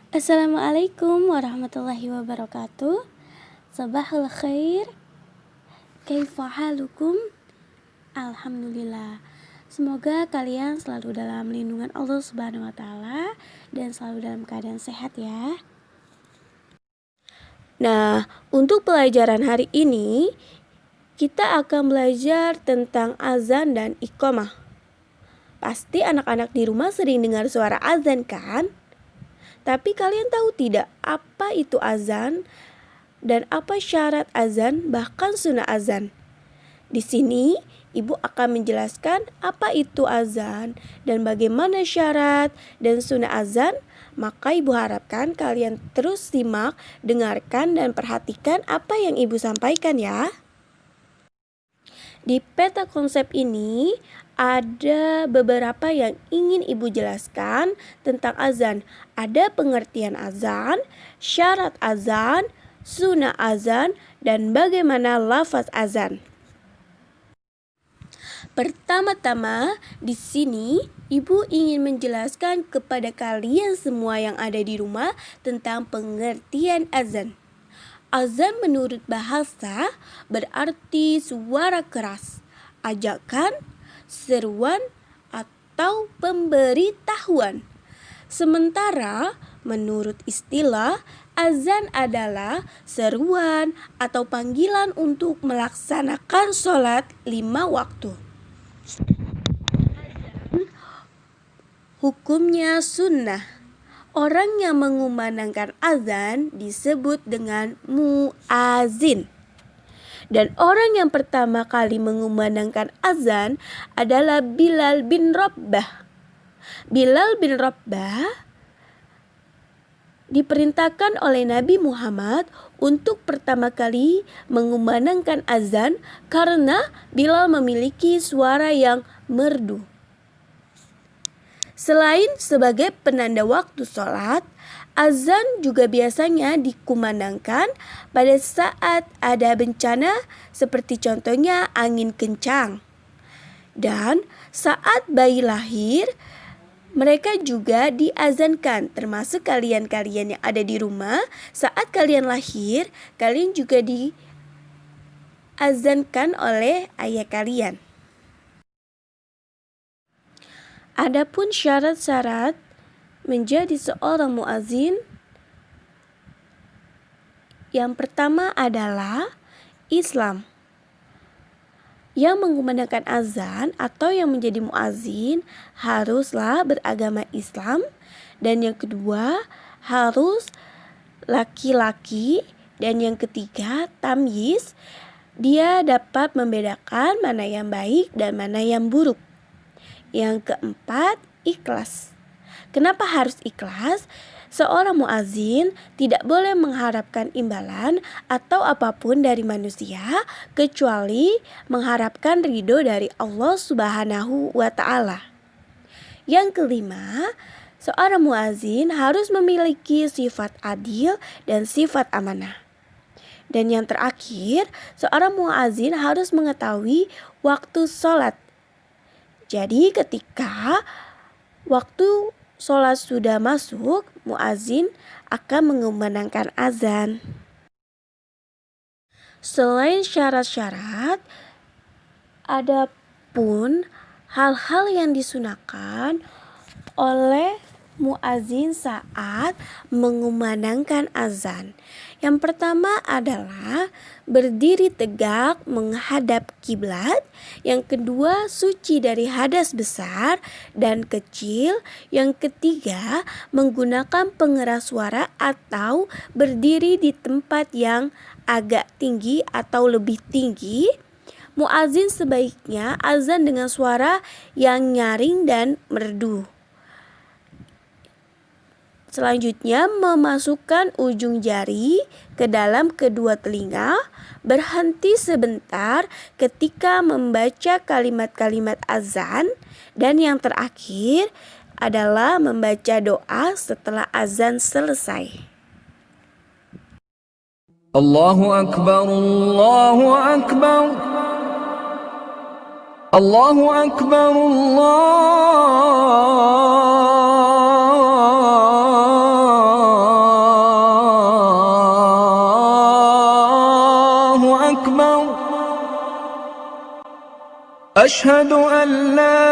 Assalamualaikum warahmatullahi wabarakatuh. Sabahul khair. Kaifa halukum? Alhamdulillah. Semoga kalian selalu dalam lindungan Allah Subhanahu wa taala dan selalu dalam keadaan sehat ya. Nah, untuk pelajaran hari ini kita akan belajar tentang azan dan iqamah. Pasti anak-anak di rumah sering dengar suara azan kan? Tapi kalian tahu tidak apa itu azan dan apa syarat azan bahkan sunnah azan? Di sini ibu akan menjelaskan apa itu azan dan bagaimana syarat dan sunnah azan. Maka ibu harapkan kalian terus simak, dengarkan dan perhatikan apa yang ibu sampaikan ya. Di peta konsep ini ada beberapa yang ingin ibu jelaskan tentang azan. Ada pengertian azan, syarat azan, sunnah azan, dan bagaimana lafaz azan. Pertama-tama, di sini ibu ingin menjelaskan kepada kalian semua yang ada di rumah tentang pengertian azan. Azan menurut bahasa berarti suara keras, ajakan, seruan, atau pemberitahuan. Sementara menurut istilah, azan adalah seruan atau panggilan untuk melaksanakan sholat 5 waktu. Hukumnya sunnah. Orang yang mengumandangkan azan disebut dengan muazin. Dan orang yang pertama kali mengumandangkan azan adalah Bilal bin Rabah. Bilal bin Rabah diperintahkan oleh Nabi Muhammad untuk pertama kali mengumandangkan azan karena Bilal memiliki suara yang merdu. Selain sebagai penanda waktu sholat, azan juga biasanya dikumandangkan pada saat ada bencana seperti contohnya angin kencang. Dan saat bayi lahir, mereka juga diazankan, termasuk kalian-kalian yang ada di rumah. Saat kalian lahir, kalian juga diazankan oleh ayah kalian. Adapun syarat-syarat menjadi seorang muazin, yang pertama adalah Islam. Yang mengumandangkan azan atau yang menjadi muazin haruslah beragama Islam. Dan yang kedua harus laki-laki. Dan yang ketiga tamyiz, dia dapat membedakan mana yang baik dan mana yang buruk. Yang keempat, ikhlas. Kenapa harus ikhlas? Seorang muazin tidak boleh mengharapkan imbalan atau apapun dari manusia kecuali mengharapkan ridho dari Allah Subhanahu wa ta'ala. Yang kelima, seorang muazin harus memiliki sifat adil dan sifat amanah. Dan yang terakhir, seorang muazin harus mengetahui waktu sholat. Jadi ketika waktu sholat sudah masuk, muazin akan mengumandangkan azan. Selain syarat-syarat, ada pun hal-hal yang disunahkan oleh muazin saat mengumandangkan azan. Yang pertama adalah berdiri tegak menghadap kiblat. Yang kedua, suci dari hadas besar dan kecil. Yang ketiga, menggunakan pengeras suara atau berdiri di tempat yang agak tinggi atau lebih tinggi. Muazin sebaiknya azan dengan suara yang nyaring dan merdu. Selanjutnya, memasukkan ujung jari ke dalam kedua telinga, berhenti sebentar ketika membaca kalimat-kalimat azan, dan yang terakhir adalah membaca doa setelah azan selesai. Allahu Akbar, Allahu Akbar, Allahu Akbar, Allah أشهد أن لا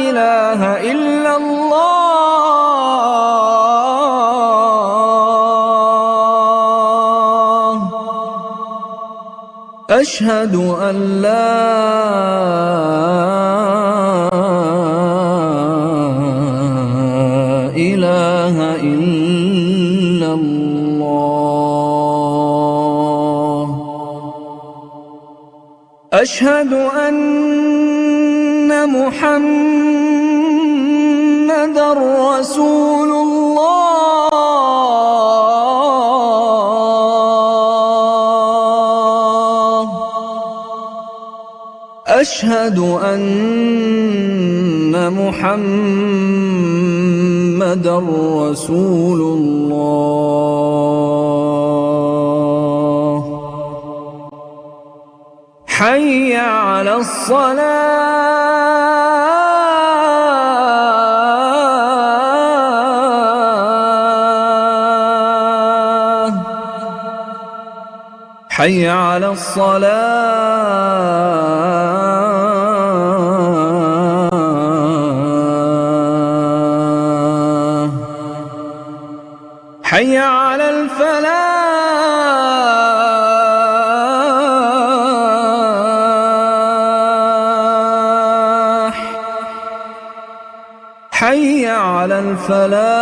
إله إلا الله أشهد أن لا إله إلا الله أشهد أن محمدا رسول الله أشهد أن محمدا رسول الله حي على الصلاة حي على الصلاة حي على الفلاح حي على الفلاح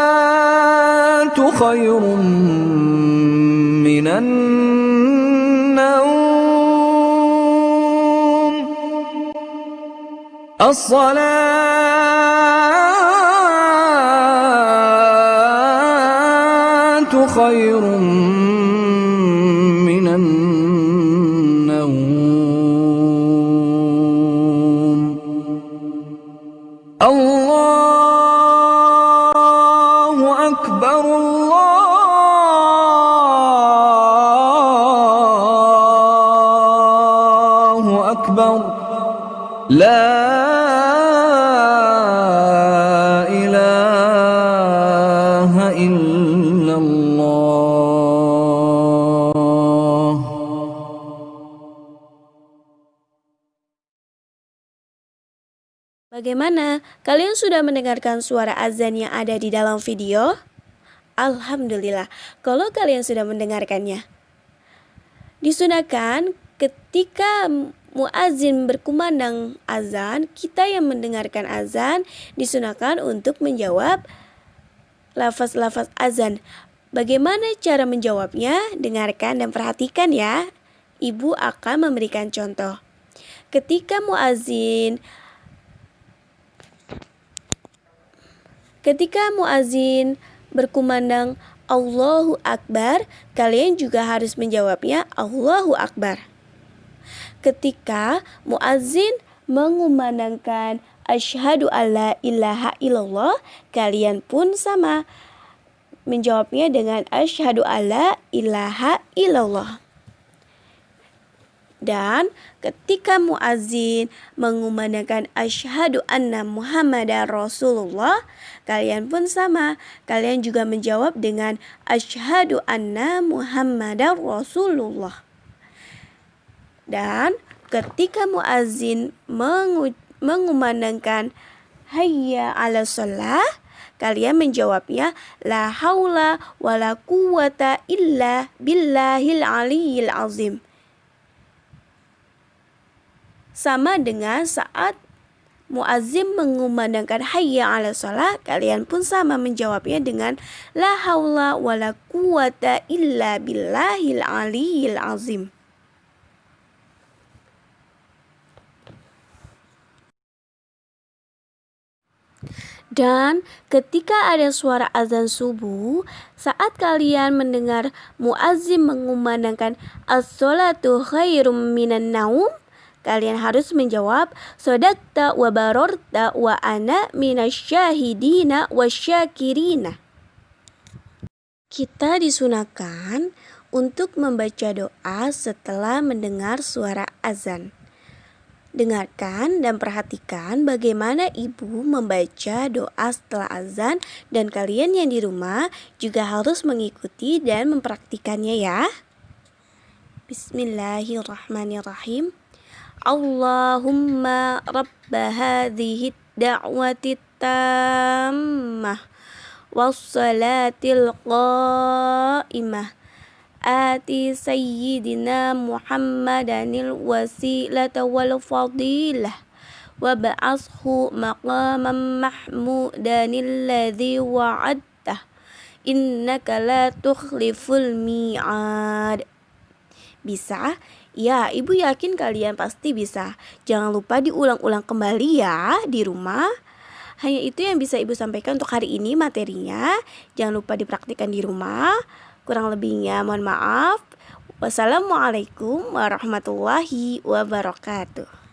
الصلاة خير من النوم الصلاة خير من النوم الله أكبر الله أكبر لا إله إلا الله Bagaimana? Kalian sudah mendengarkan suara azan yang ada di dalam video? Alhamdulillah, kalau kalian sudah mendengarkannya. Disunahkan ketika muazin berkumandang azan, kita yang mendengarkan azan disunahkan untuk menjawab lafaz-lafaz azan. Bagaimana cara menjawabnya? Dengarkan dan perhatikan ya. Ibu akan memberikan contoh. Ketika muazin berkumandang Allahu Akbar, kalian juga harus menjawabnya Allahu Akbar. Ketika muazin mengumandangkan asyhadu alla ilaha illallah, kalian pun sama menjawabnya dengan asyhadu alla ilaha illallah. Dan ketika muazin mengumandangkan asyhadu anna Muhammadar Rasulullah, kalian pun sama. Kalian juga menjawab dengan asyhadu anna Muhammadar Rasulullah. Dan ketika muazin mengumandangkan hayya 'alas shalah, kalian menjawabnya la haula wala quwwata illa billahil aliyyil azim. Sama dengan saat muazzin mengumandangkan hayya 'alas shalah, kalian pun sama menjawabnya dengan la haula wala quwwata illa billahil aliyyil azim. Dan ketika ada suara azan subuh, saat kalian mendengar muazzin mengumandangkan as-sholatu khairum minan naum, kalian harus menjawab shadaqta wa barorta wa ana minasyahidina wasyakirina. Kita disunahkan untuk membaca doa setelah mendengar suara azan. Dengarkan dan perhatikan bagaimana ibu membaca doa setelah azan dan kalian yang di rumah juga harus mengikuti dan mempraktikannya ya. Bismillahirrahmanirrahim. Allahumma rabba hadhihi da'wati tammah wassalatil qa'imah Ati sayyidina Muhammadanil wasilata wal fadilah wa ba'ashu maqaman mahmudanil ladzi wa'adtah innaka la tukhliful mi'ad. Bisa? Ya, ibu yakin kalian pasti bisa. Jangan lupa diulang-ulang kembali ya di rumah. Hanya itu yang bisa ibu sampaikan untuk hari ini materinya. Jangan lupa dipraktikkan di rumah. Kurang lebihnya mohon maaf. Wassalamualaikum warahmatullahi wabarakatuh.